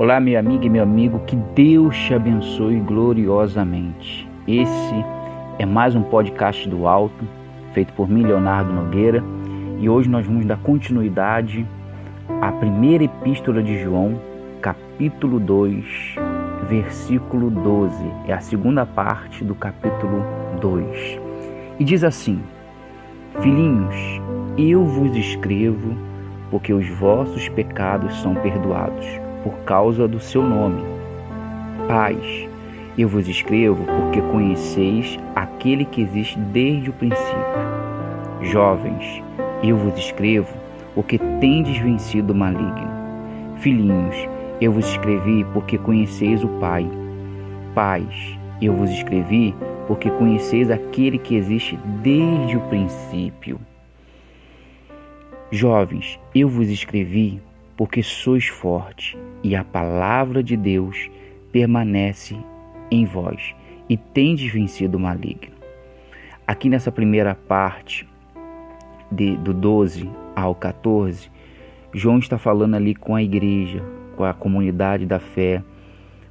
Olá, minha amiga e meu amigo, que Deus te abençoe gloriosamente. Esse é mais um podcast do Alto, feito por mim, Leonardo Nogueira, e hoje nós vamos dar continuidade à primeira epístola de João, capítulo 2, versículo 12. É a segunda parte do capítulo 2. E diz assim: Filhinhos, eu vos escrevo porque os vossos pecados são perdoados por causa do seu nome. Pais, eu vos escrevo porque conheceis aquele que existe desde o princípio. Jovens, eu vos escrevo porque tendes vencido o maligno. Filhinhos, eu vos escrevi porque conheceis o Pai. Pais, eu vos escrevi porque conheceis aquele que existe desde o princípio. Jovens, eu vos escrevi porque sois fortes e a palavra de Deus permanece em vós e tendes vencido o maligno. Aqui nessa primeira parte, do 12 ao 14, João está falando ali com a igreja, com a comunidade da fé,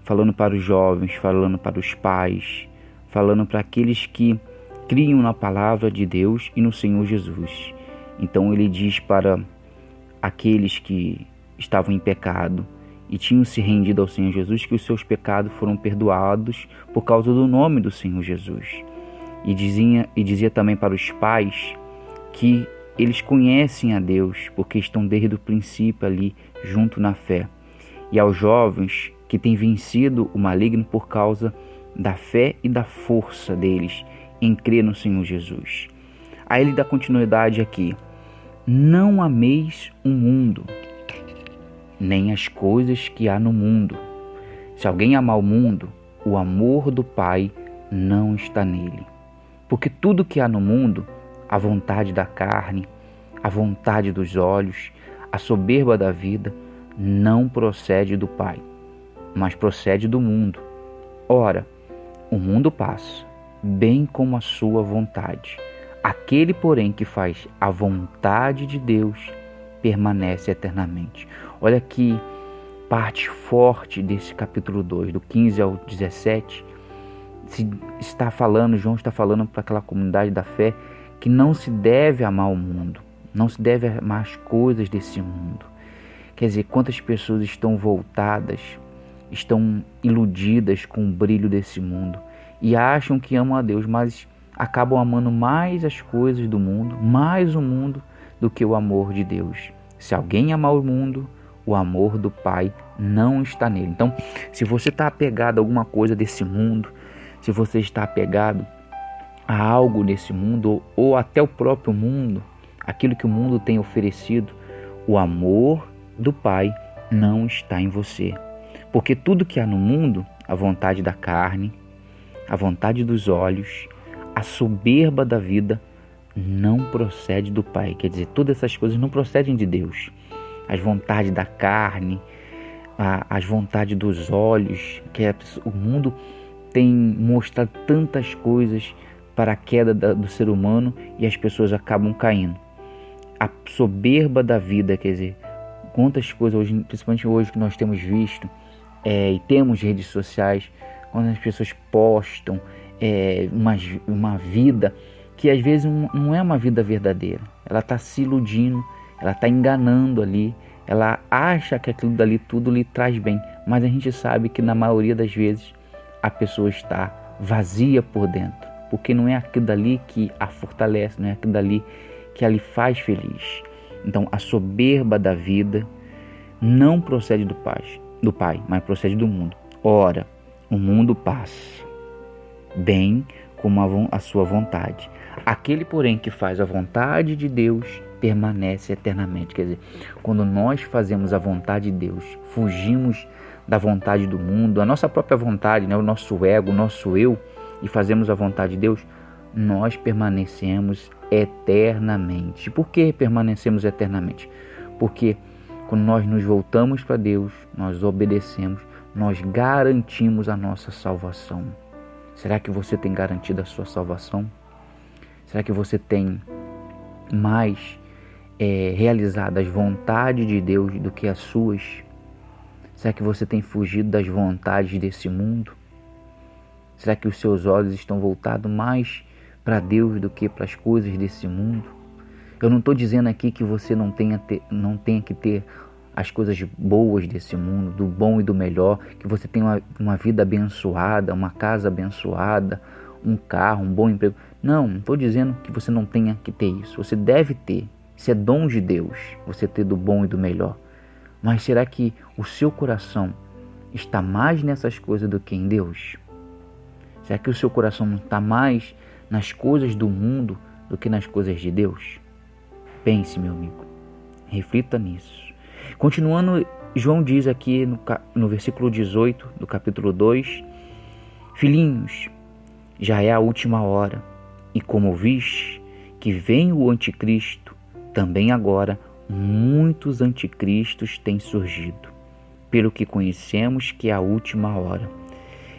falando para os jovens, falando para os pais, falando para aqueles que criam na palavra de Deus e no Senhor Jesus. Então ele diz para aqueles que estavam em pecado e tinham se rendido ao Senhor Jesus que os seus pecados foram perdoados por causa do nome do Senhor Jesus. E dizia também para os pais que eles conhecem a Deus porque estão desde o princípio ali junto na fé. E aos jovens que têm vencido o maligno por causa da fé e da força deles em crer no Senhor Jesus. Aí ele dá continuidade aqui: não ameis o mundo, nem as coisas que há no mundo. Se alguém amar o mundo, o amor do Pai não está nele. Porque tudo que há no mundo, a vontade da carne, a vontade dos olhos, a soberba da vida, não procede do Pai, mas procede do mundo. Ora, o mundo passa, bem como a sua vontade. Aquele, porém, que faz a vontade de Deus permanece eternamente. Olha que parte forte desse capítulo 2, do 15 ao 17, João está falando para aquela comunidade da fé que não se deve amar o mundo, não se deve amar as coisas desse mundo. Quer dizer, quantas pessoas estão voltadas, estão iludidas com o brilho desse mundo e acham que amam a Deus, mas acabam amando mais as coisas do mundo, mais o mundo, do que o amor de Deus. Se alguém amar o mundo, o amor do Pai não está nele. Então, se você está apegado a alguma coisa desse mundo, se você está apegado a algo desse mundo, ou até o próprio mundo, aquilo que o mundo tem oferecido, o amor do Pai não está em você. Porque tudo que há no mundo, a vontade da carne, a vontade dos olhos, a soberba da vida, não procede do Pai. Quer dizer, todas essas coisas não procedem de Deus. As vontades da carne, as vontades dos olhos, o mundo tem mostrado tantas coisas para a queda do ser humano e as pessoas acabam caindo. A soberba da vida, quer dizer, quantas coisas, hoje, principalmente hoje que nós temos visto e temos redes sociais, quando as pessoas postam uma vida que às vezes não é uma vida verdadeira. Ela está se iludindo, ela está enganando ali, ela acha que aquilo dali tudo lhe traz bem, mas a gente sabe que na maioria das vezes a pessoa está vazia por dentro, porque não é aquilo dali que a fortalece, não é aquilo dali que a lhe faz feliz. Então a soberba da vida não procede do Pai, mas procede do mundo. Ora, o mundo passa, bem como a sua vontade. Aquele, porém, que faz a vontade de Deus permanece eternamente. Quer dizer, quando nós fazemos a vontade de Deus, fugimos da vontade do mundo, a nossa própria vontade, o nosso ego, o nosso eu, e fazemos a vontade de Deus, nós permanecemos eternamente. Por que permanecemos eternamente? Porque quando nós nos voltamos para Deus, nós obedecemos, nós garantimos a nossa salvação. Será que você tem garantido a sua salvação? Será que você tem mais realizado as vontades de Deus do que as suas? Será que você tem fugido das vontades desse mundo? Será que os seus olhos estão voltados mais para Deus do que para as coisas desse mundo? Eu não estou dizendo aqui que você não tenha que ter as coisas boas desse mundo, do bom e do melhor, que você tenha uma vida abençoada, uma casa abençoada, um carro, um bom emprego. Não estou dizendo que você não tenha que ter isso. Você deve ter. Isso é dom de Deus, você ter do bom e do melhor. Mas será que o seu coração está mais nessas coisas do que em Deus? Será que o seu coração não está mais nas coisas do mundo do que nas coisas de Deus? Pense, meu amigo. Reflita nisso. Continuando, João diz aqui no versículo 18 do capítulo 2: Filhinhos, já é a última hora, e como viste que vem o anticristo, também agora muitos anticristos têm surgido, pelo que conhecemos que é a última hora.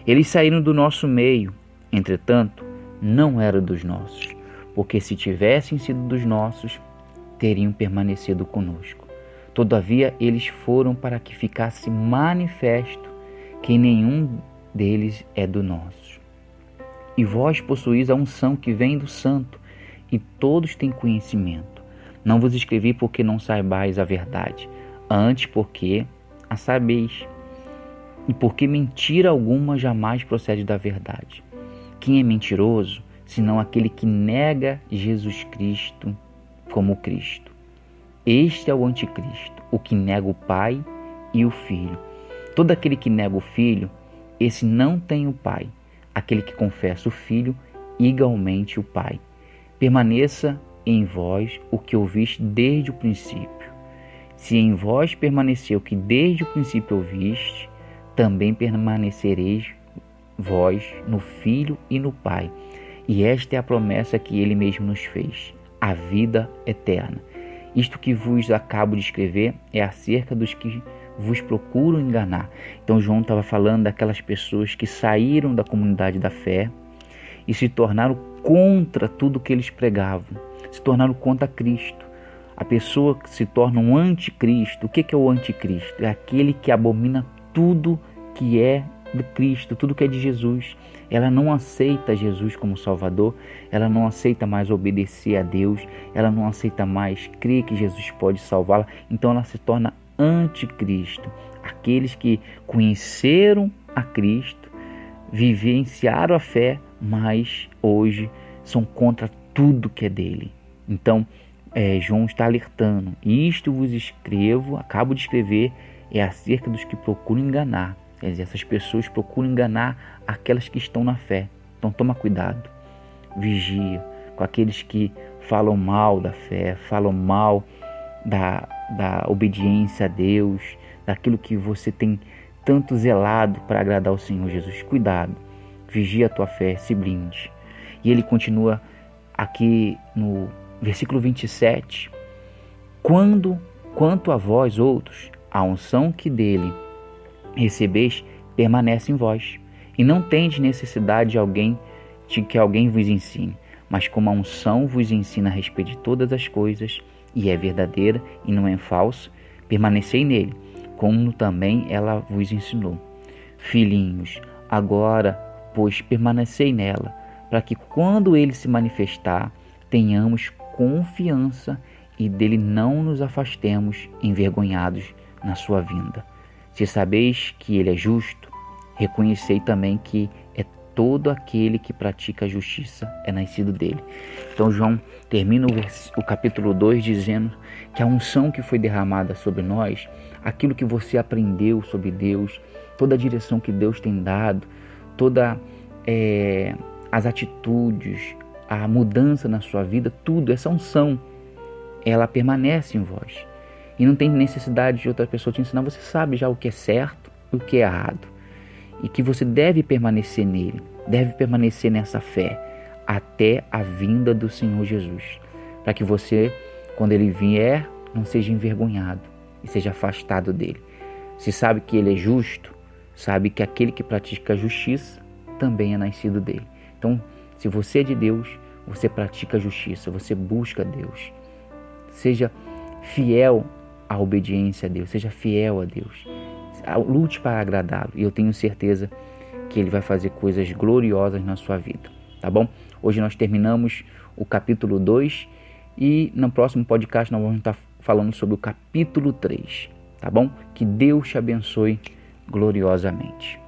Eles saíram do nosso meio, entretanto, não eram dos nossos, porque se tivessem sido dos nossos, teriam permanecido conosco. Todavia, eles foram para que ficasse manifesto que nenhum deles é do nosso. E vós possuís a unção que vem do Santo, e todos têm conhecimento. Não vos escrevi porque não saibais a verdade, antes porque a sabeis, e porque mentira alguma jamais procede da verdade. Quem é mentiroso, senão aquele que nega Jesus Cristo como Cristo? Este é o anticristo, o que nega o Pai e o Filho. Todo aquele que nega o Filho, esse não tem o Pai. Aquele que confessa o Filho, igualmente o Pai. Permaneça em vós o que ouviste desde o princípio. Se em vós permaneceu o que desde o princípio ouviste, também permanecereis vós no Filho e no Pai. E esta é a promessa que Ele mesmo nos fez, a vida eterna. Isto que vos acabo de escrever é acerca dos que vos procuram enganar. Então João estava falando daquelas pessoas que saíram da comunidade da fé e se tornaram contra tudo que eles pregavam, se tornaram contra Cristo. A pessoa que se torna um anticristo, o que é o anticristo? É aquele que abomina tudo que é de Cristo, tudo que é de Jesus. Ela não aceita Jesus como Salvador, ela não aceita mais obedecer a Deus, ela não aceita mais crer que Jesus pode salvá-la, então ela se torna anticristo. Aqueles que conheceram a Cristo, vivenciaram a fé, mas hoje são contra tudo que é dele. Então, João está alertando: isto vos escrevo, acabo de escrever, é acerca dos que procuram enganar. Quer dizer, essas pessoas procuram enganar aquelas que estão na fé. Então toma cuidado, vigia com aqueles que falam mal da fé, falam mal da obediência a Deus, daquilo que você tem tanto zelado para agradar ao Senhor Jesus. Cuidado, vigia a tua fé, se blinde. E ele continua aqui no versículo 27. Quanto a vós outros, a unção que dele recebeis permanece em vós, e não tendes necessidade de que alguém vos ensine, mas como a unção vos ensina a respeito de todas as coisas, e é verdadeira e não é falso, permanecei nele, como também ela vos ensinou. Filhinhos, agora, pois, permanecei nela, para que quando ele se manifestar, tenhamos confiança e dele não nos afastemos envergonhados na sua vinda. Se sabeis que ele é justo, reconhecei também que todo aquele que pratica a justiça é nascido dele. Então João termina o capítulo 2 dizendo que a unção que foi derramada sobre nós, aquilo que você aprendeu sobre Deus, toda a direção que Deus tem dado, todas as atitudes, a mudança na sua vida, tudo, essa unção, ela permanece em vós. E não tem necessidade de outra pessoa te ensinar. Você sabe já o que é certo e o que é errado. E que você deve permanecer nele. Deve permanecer nessa fé até a vinda do Senhor Jesus. Para que você, quando ele vier, não seja envergonhado e seja afastado dele. Se sabe que ele é justo, sabe que aquele que pratica a justiça também é nascido dele. Então, se você é de Deus, você pratica a justiça, você busca Deus. Seja fiel a obediência a Deus, seja fiel a Deus, lute para agradá-lo. E eu tenho certeza que Ele vai fazer coisas gloriosas na sua vida, tá bom? Hoje nós terminamos o capítulo 2 e no próximo podcast nós vamos estar falando sobre o capítulo 3, tá bom? Que Deus te abençoe gloriosamente.